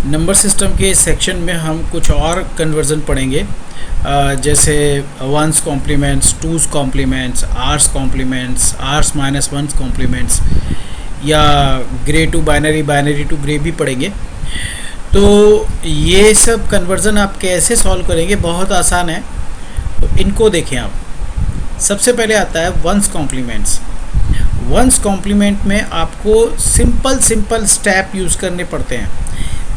Number system के section में हम कुछ और कन्वर्जन पढ़ेंगे, जैसे ones complements, twos complements, r's complements, r's minus ones complements, या Gray to binary, binary to Gray भी पढ़ेंगे। तो ये सब कन्वर्जन आप कैसे सॉल्व करेंगे, बहुत आसान है। तो इनको देखें आप। सबसे पहले आता है वंस कॉम्प्लीमेंट्स। वंस कॉम्प्लीमेंट में आपको सिंपल स्टेप यूज़ करने पड़ते हैं।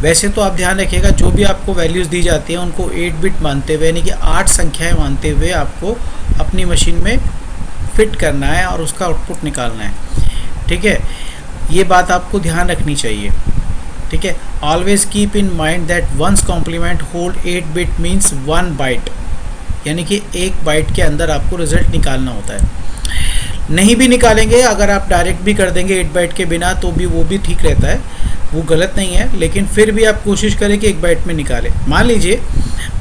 वैसे तो आप ध्यान रखिएगा, जो भी आपको वैल्यूज़ दी जाती हैं उनको 8 बिट मानते हुए, यानी कि 8 संख्याएं मानते हुए आपको अपनी मशीन में फिट करना है और उसका आउटपुट निकालना है। ठीक है, ये बात आपको ध्यान रखनी चाहिए। ठीक है, always keep in mind that one's complement hold 8 bit means 1 byte, यानी कि 1 बाइट के अंदर आपको रिजल्ट निकालना होता है। नहीं भी निकालेंगे, अगर आप डायरेक्ट भी कर देंगे 8 बाइट के बिना तो भी वो भी ठीक रहता है, वो गलत नहीं है। लेकिन फिर भी आप कोशिश करें कि 1 बाइट में निकालें। मान लीजिए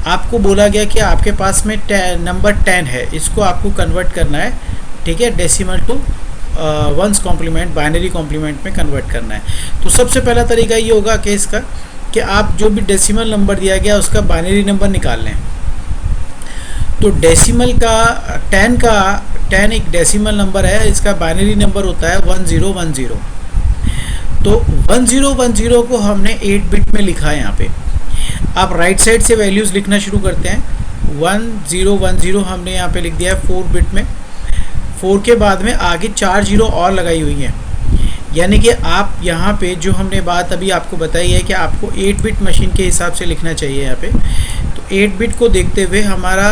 आपको बोला गया कि आपके पास में नंबर 10 है, इसको आपको कन्वर्ट करना है। ठीक है, decimal to one's complement, binary complement में कन्वर्ट करना है। तो सबसे पहला तरीका ये होगा कि इसका कि आप जो भी डेसिमल नंबर दिया गया उसका बाइनरी नंबर निकाल लें। तो डेसिमल का 10 एक डेसिमल नंबर है, इसका बाइनरी नंबर होता है 1010। तो 1010 को हमने 8 बिट में लिखा है यहाँ पे। आप राइट साइड से वैल्यूज़ लिखना शुरू करते हैं। 1010 हमने यहाँ पे लिख दिया है 4 बिट में। 4 के बाद में आगे 4 जीरो और लगाई हुई हैं, यानी कि आप यहाँ पे जो हमने बात अभी आपको बताई है कि आपको 8 बिट मशीन के हिसाब से लिखना चाहिए यहाँ पे। तो 8 बिट को देखते हुए हमारा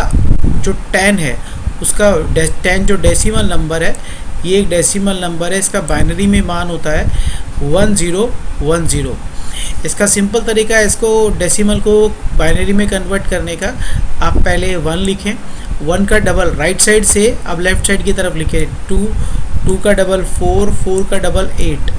जो 10 है उसका 10 जो डेसिमल नंबर है, ये एक डेसिमल नंबर है, इसका बाइनरी में मान होता है 1010। इसका सिंपल तरीका है इसको डेसिमल को बाइनरी में कन्वर्ट करने का। आप पहले 1 लिखें, 1 का डबल राइट साइड से अब लेफ़्ट साइड की तरफ लिखें 2 का डबल 4 का डबल 8।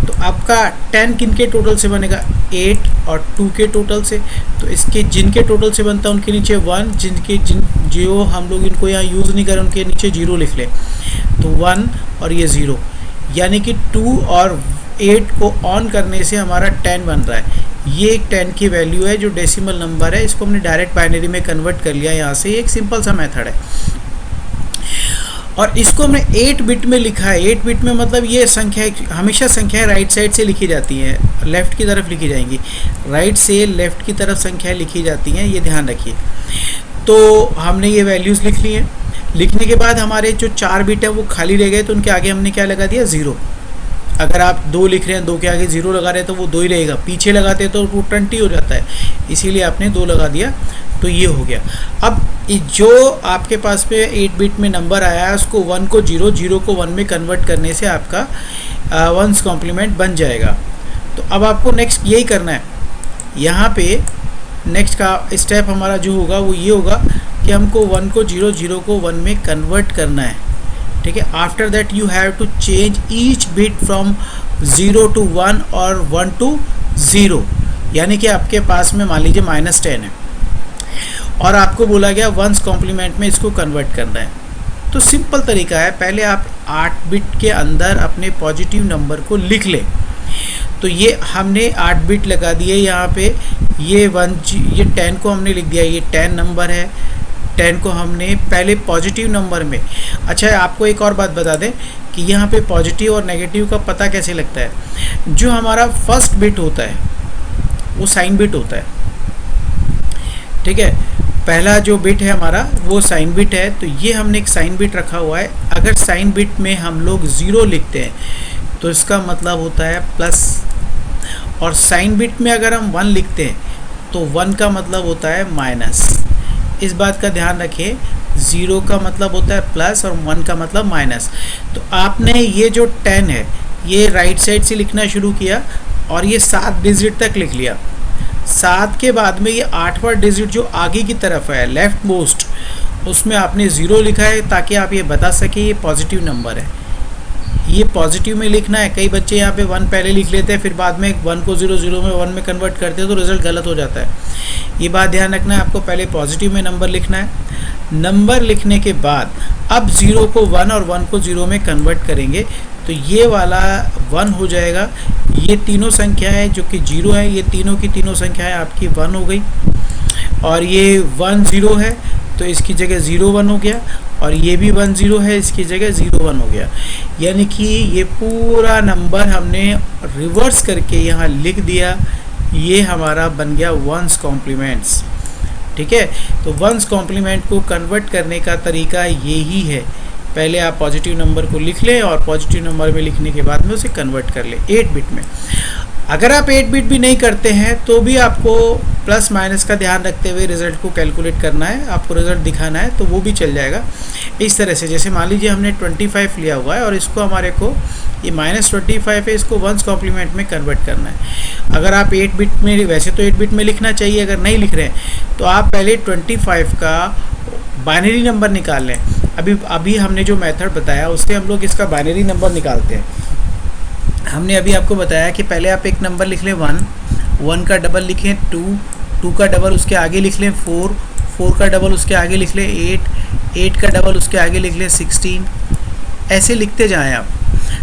तो आपका 10 किन के टोटल से बनेगा, 8 और 2 के टोटल से। तो इसके जिनके टोटल से बनता है उनके नीचे 1, जो हम लोग इनको यहाँ यूज़ नहीं करें उनके नीचे 0 लिख लें। तो 1 और ये 0, यानी कि 2 और 8 को ऑन करने से हमारा 10 बन रहा है। ये एक 10 की वैल्यू है जो डेसिमल नंबर है, इसको हमने डायरेक्ट बाइनरी में कन्वर्ट कर लिया यहाँ से। एक सिंपल सा मेथड है और इसको हमने 8 बिट में लिखा है। 8 बिट में मतलब ये संख्या, हमेशा संख्याएं राइट साइड से लिखी जाती हैं, लेफ़्ट की तरफ लिखी जाएंगी। राइट से लेफ़्ट की तरफ संख्याएं लिखी जाती हैं, ये ध्यान रखिए। तो हमने ये वैल्यूज़ लिख ली हैं। लिखने के बाद हमारे जो 4 बिट है वो खाली रह गए, तो उनके आगे हमने क्या लगा दिया, 0। अगर आप 2 लिख रहे हैं, 2 के आगे 0 लगा रहे हैं तो वो 2 ही रहेगा। पीछे लगाते हैं तो वो 20 हो जाता है, इसीलिए आपने 2 लगा दिया। तो ये हो गया। अब जो आपके पास पे 8 बिट में नंबर आया है उसको 1 को 0, 0 को 1 में कन्वर्ट करने से आपका वंस कॉम्प्लीमेंट बन जाएगा। तो अब आपको नेक्स्ट यही करना है। यहाँ पे नेक्स्ट का स्टेप हमारा जो होगा वो ये होगा कि हमको 1 को 0, 0 को 1 में कन्वर्ट करना है। ठीक है, after that you have to change each bit from 0 to 1 और 1 to 0, यानी कि आपके पास में मान लीजिए -10 है और आपको बोला गया वंस कॉम्प्लीमेंट में इसको कन्वर्ट करना है। तो सिंपल तरीका है, पहले आप 8 बिट के अंदर अपने पॉजिटिव नंबर को लिख लें। तो ये हमने 8 बिट लगा दिए यहाँ पे। ये 10 को हमने लिख दिया, ये 10 नंबर है। 10 को हमने पहले पॉजिटिव नंबर में। अच्छा, आपको एक और बात बता दें कि यहाँ पे पॉजिटिव और नेगेटिव का पता कैसे लगता है। जो हमारा फर्स्ट बिट होता है वो साइन बिट होता है। ठीक है, पहला जो बिट है हमारा वो साइन बिट है, तो ये हमने एक साइन बिट रखा हुआ है। अगर साइन बिट में हम लोग 0 लिखते हैं तो इसका मतलब होता है प्लस, और साइन बिट में अगर हम 1 लिखते हैं तो 1 का मतलब होता है माइनस। इस बात का ध्यान रखें, 0 का मतलब होता है प्लस और 1 का मतलब माइनस। तो आपने ये जो 10 है ये राइट साइड से लिखना शुरू किया और ये 7 डिजिट तक लिख लिया। 7 के बाद में ये 8वां डिजिट जो आगे की तरफ है लेफ्ट मोस्ट, उसमें आपने 0 लिखा है ताकि आप ये बता सकें ये पॉजिटिव नंबर है। ये पॉजिटिव में लिखना है। कई बच्चे यहाँ पे 1 पहले लिख लेते हैं, फिर बाद में 1 को 0 0 में 1 में कन्वर्ट करते हैं तो रिज़ल्ट गलत हो जाता है। ये बात ध्यान रखना है, आपको पहले पॉजिटिव में नंबर लिखना है। नंबर लिखने के बाद अब 0 को 1 और 1 को 0 में कन्वर्ट करेंगे तो ये वाला 1 हो जाएगा। ये तीनों संख्याएं जो कि 0 है, ये तीनों की तीनों संख्याएं आपकी 1 हो गई। और ये 1 0 है तो इसकी जगह 0 1 हो गया, और ये भी 1 0 है, इसकी जगह 0 1 हो गया। यानी कि ये पूरा नंबर हमने रिवर्स करके यहाँ लिख दिया। ये हमारा बन गया 1's कॉम्प्लीमेंट्स। ठीक है, तो 1's कॉम्प्लीमेंट को कन्वर्ट करने का तरीका यही है। पहले आप पॉजिटिव नंबर को लिख लें और पॉजिटिव नंबर में लिखने के बाद में उसे कन्वर्ट कर लें 8 बिट में। अगर आप 8 बिट भी नहीं करते हैं तो भी आपको प्लस माइनस का ध्यान रखते हुए रिज़ल्ट को कैलकुलेट करना है, आपको रिज़ल्ट दिखाना है, तो वो भी चल जाएगा। इस तरह से जैसे मान लीजिए हमने 25 लिया हुआ है और इसको हमारे को ये -25 है, इसको 1's कॉम्प्लीमेंट में कन्वर्ट करना है। अगर आप 8 बिट में, वैसे तो 8 बिट में लिखना चाहिए, अगर नहीं लिख रहे हैं तो आप पहले 25 का बाइनरी नंबर निकाल लें। अभी हमने जो मेथड बताया उससे हम लोग इसका बाइनरी नंबर निकालते हैं। हमने अभी आपको बताया कि पहले आप एक नंबर लिख लें 1 का डबल लिखें 2 का डबल उसके आगे लिख लें 4 का डबल उसके आगे लिख लें 8 का डबल उसके आगे लिख लें 16। ऐसे लिखते जाएं आप।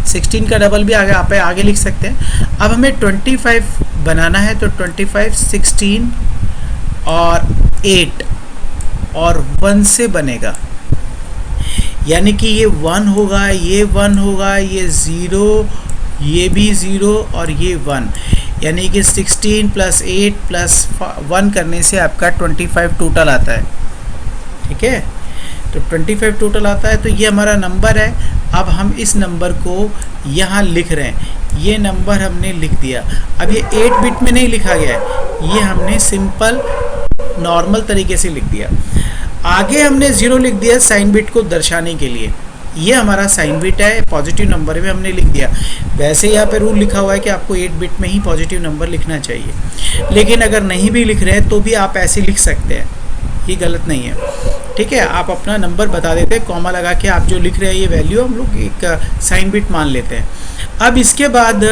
16 का डबल भी आगे लिख सकते हैं। अब हमें 25 बनाना है तो 25 16 और 8 और 1 से बनेगा। यानी कि ये 1 होगा, ये 1 होगा, ये 0, ये भी 0 और ये 1। यानी कि 16 + 8 + 1 करने से आपका 25 टोटल आता है। ठीक है, तो 25 टोटल आता है। तो ये हमारा नंबर है। अब हम इस नंबर को यहाँ लिख रहे हैं। ये नंबर हमने लिख दिया। अब ये 8 बिट में नहीं लिखा गया है, ये हमने सिंपल नॉर्मल तरीके से लिख दिया। आगे हमने 0 लिख दिया साइन बिट को दर्शाने के लिए। ये हमारा साइन बिट है, पॉजिटिव नंबर में हमने लिख दिया। वैसे यहाँ पे रूल लिखा हुआ है कि आपको 8 बिट में ही पॉजिटिव नंबर लिखना चाहिए, लेकिन अगर नहीं भी लिख रहे हैं तो भी आप ऐसे लिख सकते हैं, ये गलत नहीं है। ठीक है, आप अपना नंबर बता देते हैं, कॉमा लगा के आप जो लिख रहे हैं ये वैल्यू हम लोग एक साइन बिट मान लेते हैं। अब इसके बाद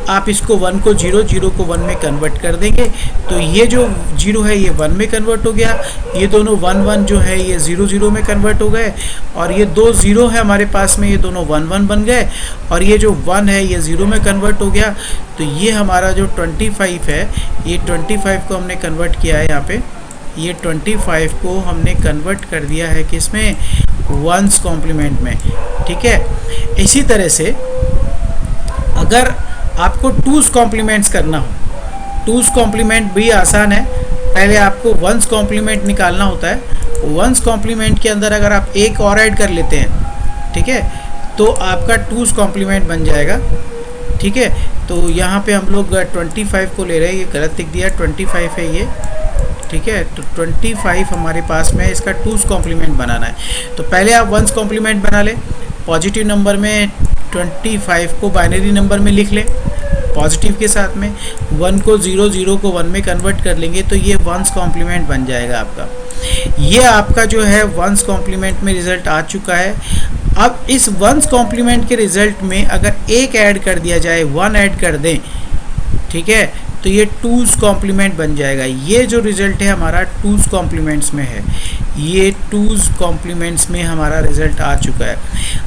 आप इसको 1 को 0, 0 को 1 में कन्वर्ट कर देंगे। तो ये जो 0 है ये 1 में कन्वर्ट हो गया, ये दोनों 1 1 जो है ये 0 0 में कन्वर्ट हो गए, और ये 2 0 है हमारे पास में, ये दोनों 1 1 बन गए, और ये जो 1 है ये 0 में कन्वर्ट हो गया। तो ये हमारा जो 25 है, ये 25 को हमने कन्वर्ट किया है यहाँ पे। ये 25 को हमने कन्वर्ट कर दिया है किसमें, 1's कॉम्प्लीमेंट में। ठीक है, इसी तरह से अगर आपको 2's कॉम्प्लीमेंट्स करना हो, 2's कॉम्प्लीमेंट भी आसान है। पहले आपको 1's कॉम्प्लीमेंट निकालना होता है। 1's कॉम्प्लीमेंट के अंदर अगर आप एक और ऐड कर लेते हैं, ठीक है, तो आपका 2's कॉम्प्लीमेंट बन जाएगा। ठीक है, तो यहाँ पे हम लोग 25 को ले रहे हैं, ये गलत लिख दिया, 25 है ये। ठीक है, तो 25 हमारे पास में है, इसका 2's कॉम्प्लीमेंट बनाना है। तो पहले आप 1's कॉम्प्लीमेंट बना लें। पॉजिटिव नंबर में 25 को बाइनरी नंबर में लिख लें पॉजिटिव के साथ में। 1 को 0, 0 को 1 में कन्वर्ट कर लेंगे तो ये 1's कॉम्प्लीमेंट बन जाएगा आपका। ये आपका जो है 1's कॉम्प्लीमेंट में रिज़ल्ट आ चुका है। अब इस 1's कॉम्प्लीमेंट के रिज़ल्ट में अगर एक ऐड कर दिया जाए, 1 ऐड कर दें, ठीक है, तो ये 2's कॉम्प्लीमेंट बन जाएगा। ये जो रिज़ल्ट है हमारा 2's कॉम्प्लीमेंट्स में है, ये 2's कॉम्प्लीमेंट्स में हमारा रिज़ल्ट आ चुका है।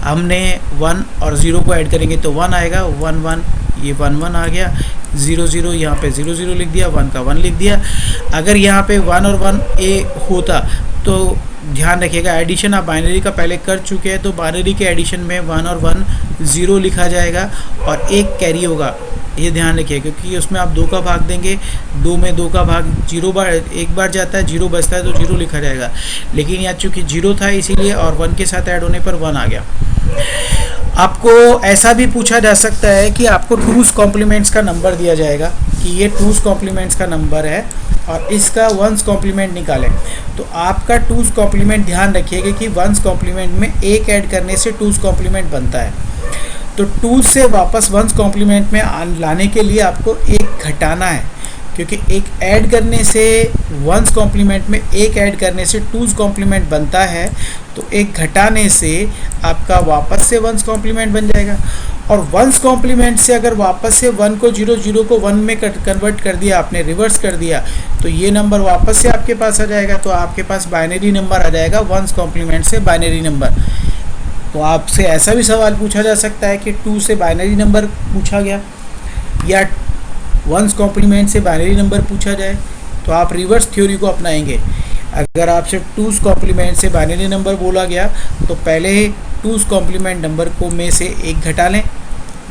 हमने 1 और 0 को ऐड करेंगे तो 1 आएगा, 1 1, ये 1 1 आ गया, 0 0 यहाँ पे 0 0 लिख दिया, 1 का 1 लिख दिया। अगर यहाँ पे 1 और 1 ए होता तो ध्यान रखिएगा, एडिशन आप बाइनरी का पहले कर चुके हैं, तो बाइनरी के एडिशन में 1 और 1 0 लिखा जाएगा और एक कैरी होगा, ये ध्यान रखिए, क्योंकि उसमें आप 2 का भाग देंगे, 2 में 2 का भाग 0 बार एक बार जाता है, 0 बचता है तो 0 लिखा जाएगा। लेकिन यहाँ चूँकि 0 था इसीलिए, और 1 के साथ ऐड होने पर 1 आ गया। आपको ऐसा भी पूछा जा सकता है कि आपको 2's कॉम्प्लीमेंट्स का नंबर दिया जाएगा कि ये 2's कॉम्प्लीमेंट्स का नंबर है और इसका 1's कॉम्प्लीमेंट निकालें। तो आपका 2's कॉम्प्लीमेंट ध्यान रखिएगा कि 1's कॉम्प्लीमेंट में एक ऐड करने से 2's कॉम्प्लीमेंट बनता है। तो 2 से वापस 1's कॉम्प्लीमेंट में लाने के लिए आपको एक घटाना है, क्योंकि एक ऐड करने से 1's कॉम्प्लीमेंट में एक ऐड करने से 2's कॉम्प्लीमेंट बनता है, तो एक घटाने से आपका वापस से 1's कॉम्प्लीमेंट बन जाएगा। और 1's कॉम्प्लीमेंट से अगर वापस से 1 को 0, 0 को 1 में कन्वर्ट कर दिया आपने, रिवर्स कर दिया, तो ये नंबर वापस से आपके पास आ जाएगा। तो आपके पास बाइनरी नंबर आ जाएगा 1's कॉम्प्लीमेंट से बाइनरी नंबर। तो आपसे ऐसा भी सवाल पूछा जा सकता है कि 2 से बाइनरी नंबर पूछा गया या 1's कॉम्प्लीमेंट से बाइनरी नंबर पूछा जाए, तो आप रिवर्स थ्योरी को अपनाएंगे। अगर आपसे 2's कॉम्प्लीमेंट से बाइनरी नंबर बोला गया तो पहले 2's कॉम्प्लीमेंट नंबर को में से एक घटा लें,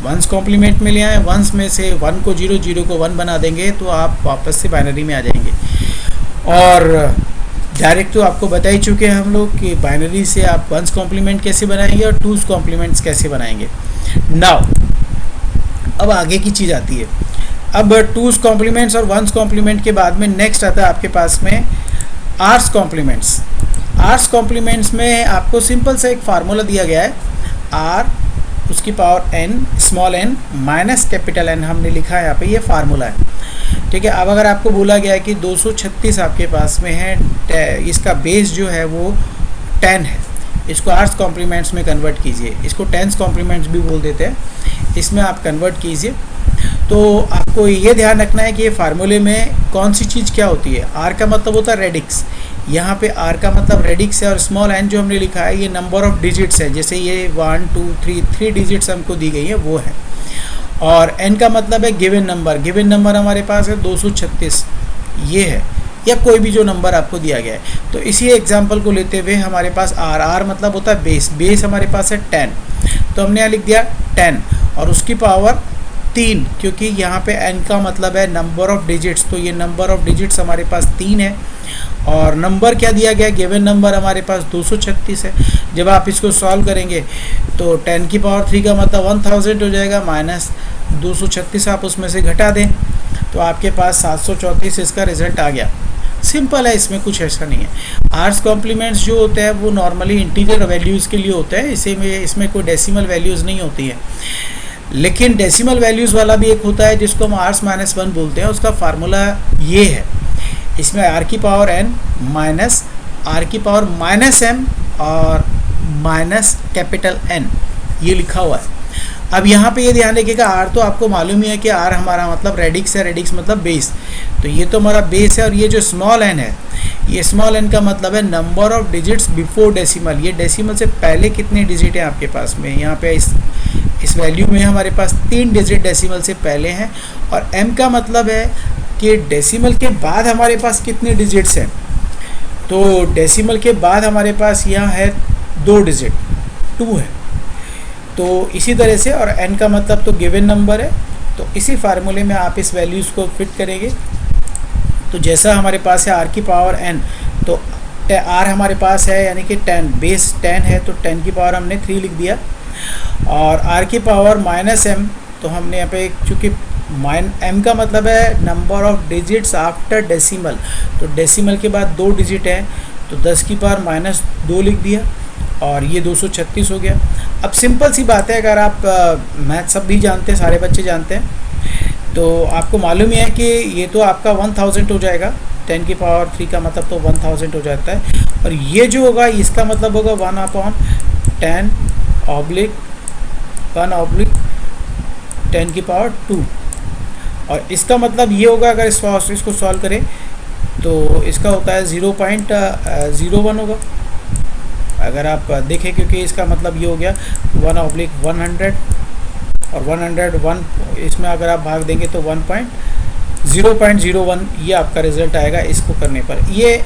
1's कॉम्प्लीमेंट में ले आए, 1's में से 1 को 0, 0 को 1 बना देंगे तो आप वापस से बाइनरी में आ जाएंगे। और डायरेक्ट तो आपको बता ही चुके हैं हम लोग कि बाइनरी से आप 1's कॉम्प्लीमेंट कैसे बनाएंगे और 2's कॉम्प्लीमेंट्स कैसे बनाएंगे। नाउ अब आगे की चीज़ आती है। अब 2's कॉम्प्लीमेंट्स और 1's कॉम्प्लीमेंट के बाद में नेक्स्ट आता है आपके पास में आर्स कॉम्प्लीमेंट्स। आर्स कॉम्प्लीमेंट्स में आपको सिंपल सा एक फार्मूला दिया गया है, आर उसकी power n small n minus capital n हमने लिखा है यहाँ पे, ये फार्मूला है, ठीक है। अब अगर आपको बोला गया है कि 236 आपके पास में है, इसका बेस जो है वो 10 है, इसको आर्स कॉम्प्लीमेंट्स में कन्वर्ट कीजिए, इसको 10's कॉम्प्लीमेंट्स भी बोल देते हैं, इसमें आप कन्वर्ट कीजिए। तो आपको ये ध्यान रखना है कि ये फार्मूले में कौन सी चीज़ क्या होती है। आर का मतलब होता है रेडिक्स, यहाँ पे आर का मतलब रेडिक्स है, और स्मॉल एन जो हमने लिखा है ये नंबर ऑफ डिजिट्स है, जैसे ये 1 2 3 डिजिट्स हमको दी गई है वो है। और एन का मतलब है गिवन नंबर, गिवन नंबर हमारे पास है 236 ये है, या कोई भी जो नंबर आपको दिया गया है। तो इसी एग्जांपल को लेते हुए हमारे पास आर मतलब होता है बेस, बेस हमारे पास है 10, तो हमने यहाँ लिख दिया 10 और उसकी पावर 3, क्योंकि यहाँ पे n का मतलब है नंबर ऑफ डिजिट्स, तो ये नंबर ऑफ डिजिट्स हमारे पास 3 है। और नंबर क्या दिया गया, गिवन नंबर हमारे पास 236 है। जब आप इसको सॉल्व करेंगे तो 10 की पावर 3 का मतलब 1000 हो जाएगा, माइनस 236 आप उसमें से घटा दें तो आपके पास 734 इसका रिजल्ट आ गया। सिंपल है, इसमें कुछ ऐसा नहीं है। आर्स कॉम्प्लीमेंट्स जो होते हैं वो नॉर्मली इंटीजर वैल्यूज़ के लिए होते हैं, इसमें कोई डेसिमल वैल्यूज़ नहीं होती है। लेकिन डेसिमल वैल्यूज़ वाला भी एक होता है जिसको हम r-1 बोलते हैं, उसका फार्मूला ये है, इसमें r की पावर n माइनस r की पावर माइनस m और माइनस कैपिटल N ये लिखा हुआ है। अब यहाँ पे ये ध्यान रखिएगा, r तो आपको मालूम ही है कि r हमारा मतलब रेडिक्स है, रेडिक्स मतलब बेस, तो ये तो हमारा बेस है। और ये जो स्मॉल n है, ये स्मॉल n का मतलब है number of digits before decimal, ये डेसिमल से पहले कितने डिजिट हैं आपके पास में। यहाँ पे इस वैल्यू में हमारे पास 3 डिजिट डेसिमल से पहले हैं। और m का मतलब है कि डेसिमल के बाद हमारे पास कितने डिजिट्स हैं, तो डेसिमल के बाद हमारे पास यहाँ है 2 डिजिट 2 है। तो इसी तरह से, और n का मतलब तो गिवन नंबर है, तो इसी फार्मूले में आप इस वैल्यूज़ को फिट करेंगे। तो जैसा हमारे पास है r की पावर n, तो r हमारे पास है यानी कि 10, बेस 10 है, तो 10 की पावर हमने 3 लिख दिया। और r की पावर माइनस m, तो हमने यहाँ पे चूँकि m का मतलब है number of digits after decimal, तो डेसिमल के बाद 2 डिजिट हैं, तो 10 की पावर माइनस 2 लिख दिया और ये 236 हो गया। अब सिंपल सी बात है, अगर आप मैथ सब भी जानते हैं, सारे बच्चे जानते हैं, तो आपको मालूम ही है कि ये तो आपका 1000 हो जाएगा, 10 की पावर 3 का मतलब तो 1000 हो जाता है। और ये जो होगा इसका मतलब होगा 1/10 की पावर 2, और इसका मतलब ये होगा, अगर इसको सॉल्व करें तो इसका होता है 0.01 होगा अगर आप देखें, क्योंकि इसका मतलब ये हो गया 1/100 और 101 इसमें अगर आप भाग देंगे तो 0.01 ये आपका रिजल्ट आएगा इसको करने पर। ये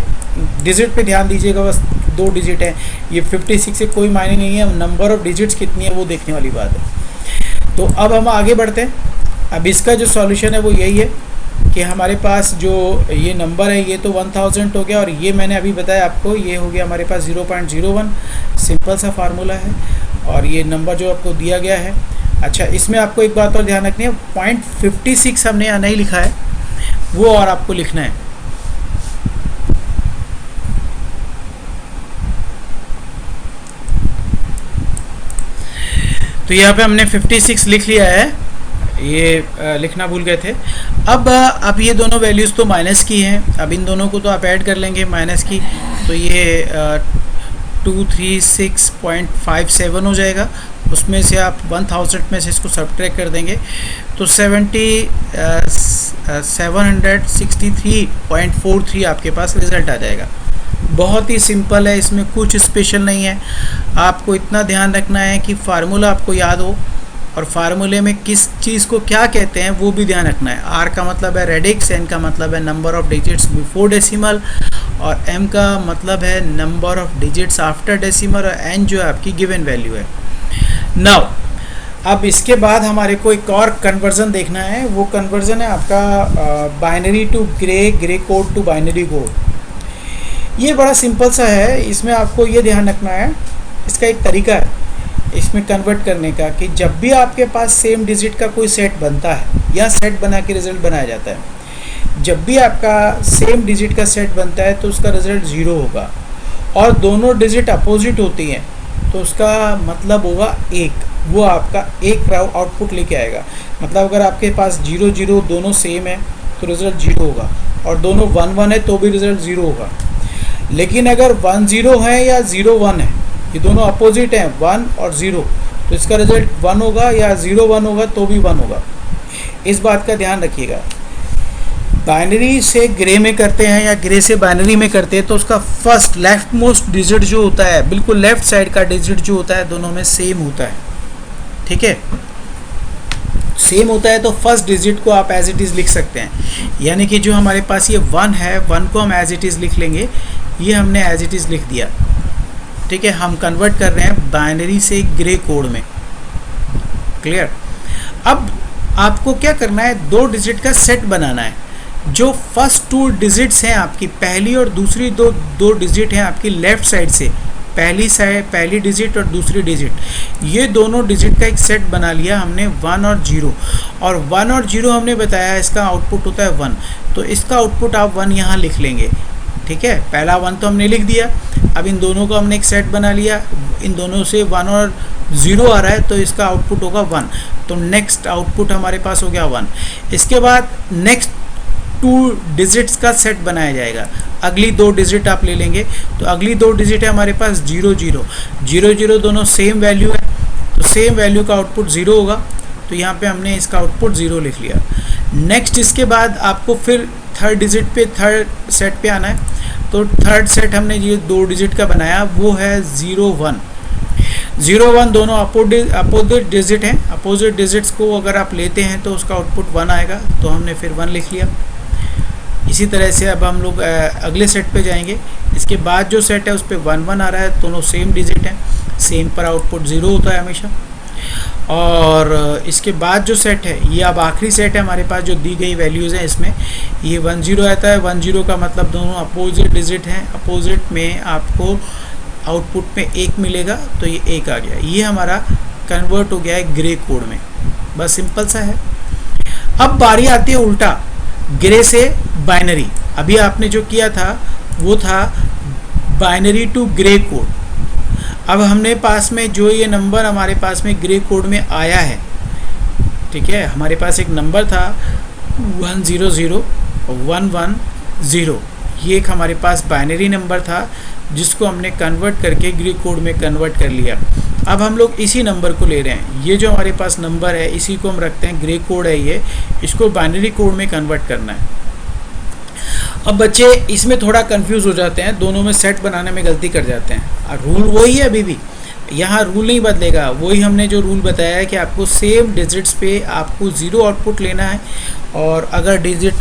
डिजिट पे ध्यान दीजिएगा, बस 2 डिजिट है, ये 56 से कोई मायने नहीं है, नंबर ऑफ डिजिट्स कितनी है वो देखने वाली बात है। तो अब हम आगे बढ़ते हैं। अब इसका जो सॉल्यूशन है वो यही है कि हमारे पास जो ये नंबर है ये तो 1000 हो गया, और ये मैंने अभी बताया आपको, ये हो गया हमारे पास 0.01, सिंपल सा फार्मूला है। और ये नंबर जो आपको दिया गया है, अच्छा इसमें आपको एक बात और ध्यान रखनी है, 0.56 हमने यहाँ नहीं लिखा है, वो और आपको लिखना है। तो यहाँ पे हमने 56 लिख लिया है, ये लिखना भूल गए थे। अब ये दोनों वैल्यूज़ तो माइनस की हैं, अब इन दोनों को तो आप ऐड कर लेंगे माइनस की, तो ये 236.57 हो जाएगा। उसमें से आप 1000 में से इसको सब्ट्रैक्ट कर देंगे तो 763.43 आपके पास रिज़ल्ट आ जाएगा। बहुत ही सिंपल है, इसमें कुछ स्पेशल नहीं है। आपको इतना ध्यान रखना है कि फार्मूला आपको याद हो, और फार्मूले में किस चीज़ को क्या कहते हैं वो भी ध्यान रखना है। आर का मतलब है रेडिक्स, एन का मतलब है number of digits before decimal, और एम का मतलब है number of digits after decimal, और एन जो है आपकी गिवन वैल्यू है। नाउ अब इसके बाद हमारे को एक और कन्वर्जन देखना है। वो कन्वर्जन है आपका binary to gray, gray code to binary code. ये बड़ा सिंपल सा है। इसमें आपको ये ध्यान रखना है, इसका एक तरीका है इसमें कन्वर्ट करने का, कि जब भी आपके पास सेम डिजिट का कोई सेट बनता है या सेट बना के रिजल्ट बनाया जाता है, जब भी आपका सेम डिजिट का सेट बनता है तो उसका रिजल्ट 0 होगा, और दोनों डिजिट अपोजिट होती हैं तो उसका मतलब होगा 1। वो आपका एक आउटपुट लेके आएगा। मतलब अगर आपके पास 0 0 दोनों सेम है तो रिजल्ट 0 होगा, और दोनों 1 1 है तो भी रिजल्ट 0 होगा। लेकिन अगर 1 0 है या 0 1 है, ये दोनों अपोजिट हैं 1 और 0, तो इसका रिजल्ट 1 होगा, या 0 1 होगा तो भी 1 होगा। इस बात का ध्यान रखिएगा। बाइनरी से ग्रे में करते हैं या ग्रे से बाइनरी में करते हैं तो उसका फर्स्ट लेफ्ट मोस्ट डिजिट जो होता है, बिल्कुल लेफ्ट साइड का डिजिट जो होता है, दोनों में सेम होता है। ठीक है, सेम होता है तो फर्स्ट डिजिट को आप एज इट इज़ लिख सकते हैं। यानी कि जो हमारे पास ये 1 है, 1 को हम एज इट इज़ लिख लेंगे। ये हमने एज इट इज़ लिख दिया। ठीक है, हम कन्वर्ट कर रहे हैं बाइनरी से ग्रे कोड में। क्लियर। अब आपको क्या करना है, 2 डिजिट का सेट बनाना है। जो फर्स्ट 2 डिजिट्स हैं आपकी, पहली और दूसरी दो डिजिट हैं आपकी लेफ्ट साइड से, पहली डिजिट और दूसरी डिजिट, ये दोनों डिजिट का एक सेट बना लिया हमने 1 और 0। और 1 और 0 हमने बताया इसका आउटपुट होता है 1, तो इसका आउटपुट आप 1 यहाँ लिख लेंगे। ठीक है, पहला 1 तो हमने लिख दिया। अब इन दोनों का हमने एक सेट बना लिया, इन दोनों से 1 और 0 आ रहा है तो इसका आउटपुट होगा 1, तो नेक्स्ट आउटपुट हमारे पास हो गया 1। इसके बाद नेक्स्ट 2 डिजिट्स का सेट बनाया जाएगा। अगली 2 डिजिट आप ले लेंगे, तो अगली 2 डिजिट है हमारे पास 0 0 0 0, दोनों सेम वैल्यू है तो सेम वैल्यू का आउटपुट 0 होगा, तो यहाँ पे हमने इसका आउटपुट 0 लिख लिया। नेक्स्ट इसके बाद आपको फिर थर्ड डिजिट पे, थर्ड सेट पे आना है। तो थर्ड सेट हमने ये 2 डिजिट का बनाया, वो है 0 1 0 1, दोनों अपोजिट डिजिट हैं। अपोजिट डिजिट्स को अगर आप लेते हैं तो उसका आउटपुट 1 आएगा, तो हमने फिर 1 लिख लिया। इसी तरह से अब हम लोग अगले सेट पे जाएंगे। इसके बाद जो सेट है उस पर 1 1 आ रहा है, दोनों सेम डिजिट हैं, सेम पर आउटपुट 0 होता है हमेशा। और इसके बाद जो सेट है, ये अब आखिरी सेट है हमारे पास जो दी गई वैल्यूज़ हैं, इसमें ये 1 0 आता है। 1 0 का मतलब दोनों अपोजिट डिजिट हैं, अपोजिट में आपको आउटपुट में 1 मिलेगा, तो ये 1 आ गया। ये हमारा कन्वर्ट हो गया है ग्रे कोड में। बस सिंपल सा है। अब बारी आती है उल्टा, ग्रे से बाइनरी। अभी आपने जो किया था वो था बाइनरी टू ग्रे कोड। अब हमने पास में जो ये नंबर हमारे पास में ग्रे कोड में आया है, ठीक है, हमारे पास एक नंबर था 1 0 0 1 1 0, ये एक हमारे पास बाइनरी नंबर था जिसको हमने कन्वर्ट करके ग्रे कोड में कन्वर्ट कर लिया। अब हम लोग इसी नंबर को ले रहे हैं, ये जो हमारे पास नंबर है इसी को हम रखते हैं, ग्रे कोड है ये, इसको बाइनरी कोड में कन्वर्ट करना है। अब बच्चे इसमें थोड़ा कंफ्यूज हो जाते हैं, दोनों में सेट बनाने में गलती कर जाते हैं। और रूल वही है, अभी भी यहाँ रूल नहीं बदलेगा। वही हमने जो रूल बताया है कि आपको सेम डिजिट्स पे आपको 0 आउटपुट लेना है, और अगर डिजिट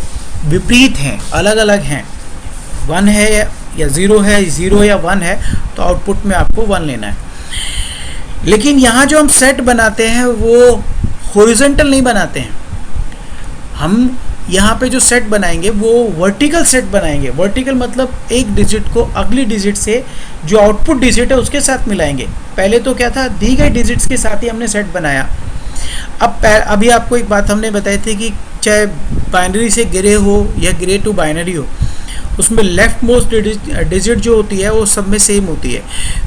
विपरीत हैं, अलग अलग हैं, 1 है या 0 है, 0 या 1 है, तो आउटपुट में आपको 1 लेना है। लेकिन यहाँ जो हम सेट बनाते हैं वो हॉरिजॉन्टल नहीं बनाते हैं। हम यहाँ पे जो सेट बनाएंगे वो वर्टिकल सेट बनाएंगे। वर्टिकल मतलब एक डिजिट को अगली डिजिट से जो आउटपुट डिजिट है उसके साथ मिलाएंगे। पहले तो क्या था, दी गई डिजिट्स के साथ ही हमने सेट बनाया। अभी आपको एक बात हमने बताई थी कि चाहे बाइनरी से ग्रे हो या ग्रे टू बाइनरी हो, उसमें लेफ्ट मोस्ट डिजिट जो होती है वो सब में सेम होती है।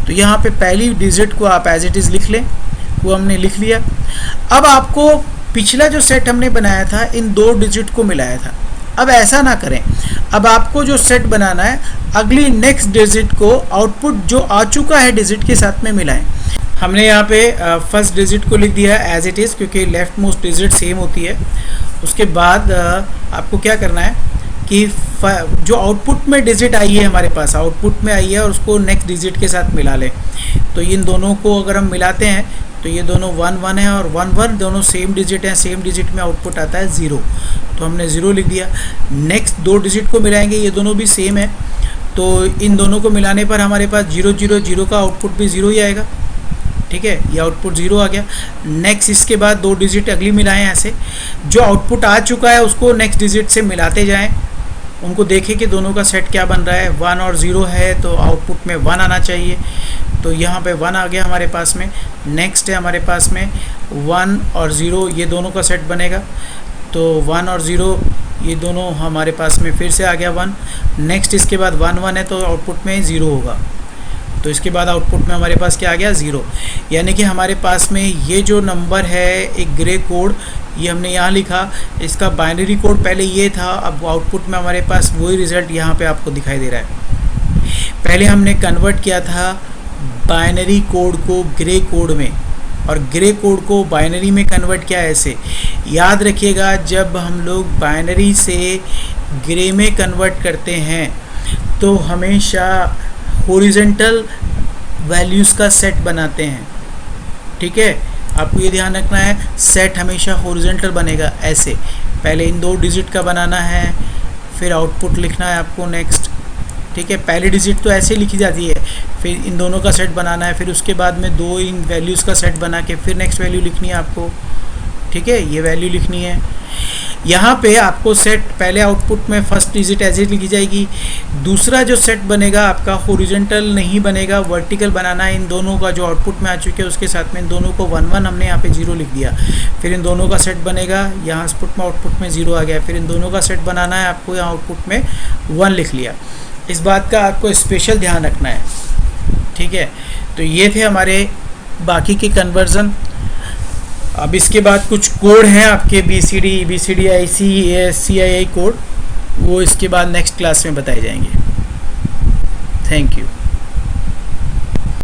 तो यहाँ पे पहली डिजिट को आप एज इट इज़ लिख लें, वो हमने लिख लिया। अब आपको पिछला जो सेट हमने बनाया था इन 2 डिजिट को मिलाया था, अब ऐसा ना करें। अब आपको जो सेट बनाना है अगली नेक्स्ट डिजिट को आउटपुट जो आ चुका है डिजिट के साथ में मिलाएं। हमने यहाँ पे फर्स्ट डिजिट को लिख दिया है एज इट इज़, क्योंकि लेफ्ट मोस्ट डिजिट सेम होती है। उसके बाद आपको क्या करना है कि जो आउटपुट में डिजिट आई है हमारे पास, आउटपुट में आई है और उसको नेक्स्ट डिजिट के साथ मिला लें। तो इन दोनों को अगर हम मिलाते हैं तो ये दोनों 1 1 है और 1 1 दोनों सेम डिजिट हैं, सेम डिजिट में आउटपुट आता है 0, तो हमने 0 लिख दिया। नेक्स्ट 2 डिजिट को मिलाएंगे, ये दोनों भी सेम है, तो इन दोनों को मिलाने पर हमारे पास 0 0 0 का आउटपुट भी 0 ही आएगा। ठीक है, ये आउटपुट 0 आ गया। नेक्स्ट इसके बाद 2 डिजिट अगली मिलाएं, ऐसे जो आउटपुट आ चुका है उसको नेक्स्ट डिजिट से मिलाते जाएं, उनको देखें कि दोनों का सेट क्या बन रहा है। 1 और 0 है तो आउटपुट में 1 आना चाहिए, तो यहाँ पे 1 आ गया हमारे पास में। नेक्स्ट है हमारे पास में 1 और 0, ये दोनों का सेट बनेगा, तो 1 और 0 ये दोनों हमारे पास में फिर से आ गया 1। नेक्स्ट इसके बाद 1 1 है तो आउटपुट में 0 होगा, तो इसके बाद आउटपुट में हमारे पास क्या आ गया 0। यानी कि हमारे पास में ये जो नंबर है एक ग्रे कोड, ये हमने यहाँ लिखा, इसका बाइनरी कोड पहले ये था, अब आउटपुट में हमारे पास वही रिज़ल्ट यहाँ पे आपको दिखाई दे रहा है। पहले हमने कन्वर्ट किया था बाइनरी कोड को ग्रे कोड में, और ग्रे कोड को बाइनरी में कन्वर्ट किया ऐसे। याद रखिएगा, जब हम लोग बाइनरी से ग्रे में कन्वर्ट करते हैं तो हमेशा हॉरिजॉन्टल वैल्यूज़ का सेट बनाते हैं। ठीक है, आपको ये ध्यान रखना है, सेट हमेशा हॉरिजॉन्टल बनेगा ऐसे। पहले इन 2 डिजिट का बनाना है, फिर आउटपुट लिखना है आपको नेक्स्ट। ठीक है, पहली डिजिट तो ऐसे लिखी जाती है, फिर इन दोनों का सेट बनाना है, फिर उसके बाद में 2 इन वैल्यूज़ का सेट बना के फिर नेक्स्ट वैल्यू लिखनी है आपको। ठीक है, ये वैल्यू लिखनी है। यहाँ पे आपको सेट पहले आउटपुट में फर्स्ट डिजिट ऐसे लिखी जाएगी, दूसरा जो सेट बनेगा आपका हॉरिजॉन्टल नहीं बनेगा, वर्टिकल बनाना है। इन दोनों का जो आउटपुट में आ चुके हैं उसके साथ में इन दोनों को 1 1 हमने यहाँ पे 0 लिख दिया, फिर इन दोनों का सेट बनेगा, यहाँ आउटपुट में 0 आ गया, फिर इन दोनों का सेट बनाना है आपको, यहाँ आउटपुट में 1 लिख लिया। इस बात का आपको स्पेशल ध्यान रखना है। ठीक है, तो ये थे हमारे बाकी के कन्वर्ज़न। अब इसके बाद कुछ कोड हैं आपके BCD, ABCD, CII कोड, वो इसके बाद नेक्स्ट क्लास में बताए जाएंगे। Thank you.